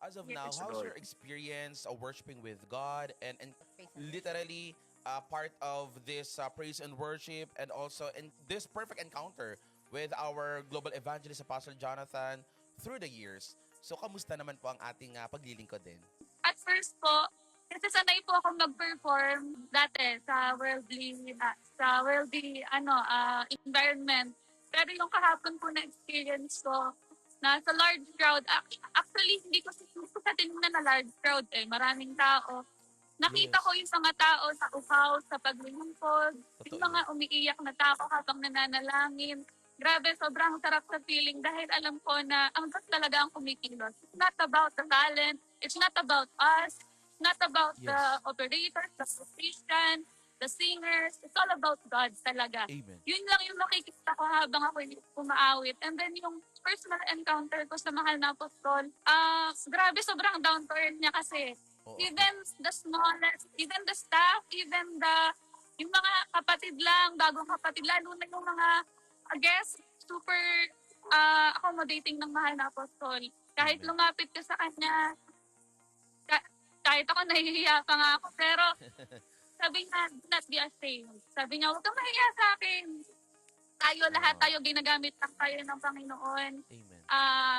As of now, Yes. Praise the how's your Lord. experience worshiping with God and literally part of this praise and worship and also in this perfect encounter with our global evangelist Apostle Jonathan through the years? So, kamusta naman po ang ating paglilingkod din? At first po, kasi sanay po akong mag-perform dati sa worldly environment. Pero yung kahapon po na experience ko, nasa large crowd, actually hindi ko sa tinignan na large crowd maraming tao. Nakita ko Yes. yung mga tao sa uhaw, sa paglilingkod, yung Totoo mga yun. umiiyak na tao habang nananalangin. Grabe, sobrang sarap sa feeling dahil alam ko na ang Diyos talaga ang kumikilos. It's not about the talent. It's not about us. It's not about the Yes. operators, the musicians, the singers. It's all about God talaga. Amen. Yun lang yung nakikita ko habang ako umaawit. And then yung personal encounter ko sa mahal na apostol, grabe sobrang down to earth niya kasi Oo. even the smallest, even the staff, even yung mga kapatid lang, bagong kapatid, lalo na yung mga guests, super accommodating ng mahal na apostol. Kahit Amen. lumapit ka sa kanya, kahit ako nahihiya pa nga ako, pero sabi niya, "Do not be ashamed." Sabi niya, huwag kang mahiya sa akin. Lahat Wow. tayo ginagamit lang tayo ng Panginoon Amen.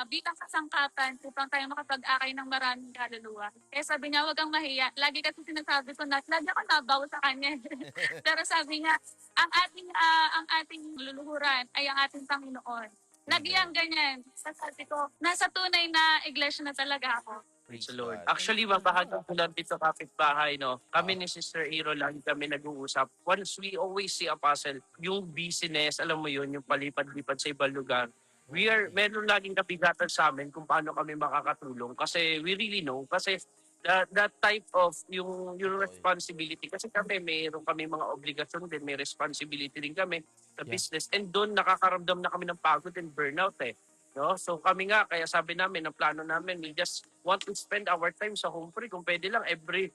bilang kasangkapan upang tayo makapag-akay ng maraming kaluluwa. Kaya sabi niya, huwag kang mahiya. Lagi kasi sinasabi ko na, lagi ako nabaw sa kanya. Pero sabi niya, ang ating luluhuran ay ang ating Panginoon. Lagi Amen. ang ganyan. Sabi ko, nasa tunay na iglesia na talaga ako. Praise the Praise Lord. God. Actually, mabahagi ko lang dito kapitbahay, no? Kami Ah, ni Sister Iro lang kami nag-uusap. Once we always see Apostle, yung business, alam mo yun, yung palipad-lipad sa ibang lugar. okay. Meron laging kabigatan sa amin kung paano kami makakatulong. Kasi we really know, kasi that type of yung Totoo yun. responsibility. Kasi kami, mayroon kami mga obligasyon din, may responsibility din kami sa Yeah. business. And doon nakakaramdam na kami ng pagod and burnout No? So kami nga, kaya sabi namin, ang plano namin, we just want to spend our time sa home free. Kung pwede lang, every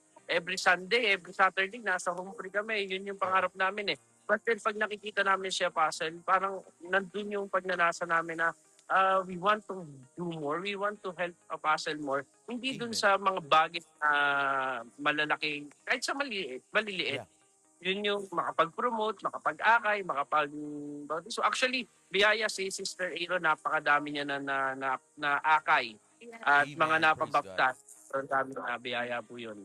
Sunday, every Saturday, nasa home free kami. Yun yung Oo. pangarap namin But then pag nakikita namin siya, Puzzle, parang nandun yung pagnanasa namin na we want to do more, we want to help a Puzzle more. Hindi dun Amen. sa mga bagay na malalaking, kahit sa maliliit, Yeah. yun yung makapag-promote, makapag-akay, So actually, biyaya si Sister Aaron, napakadami niya na akay Yes. at mga Amen. Praise God. napabaptas. So dami na biyaya po yun.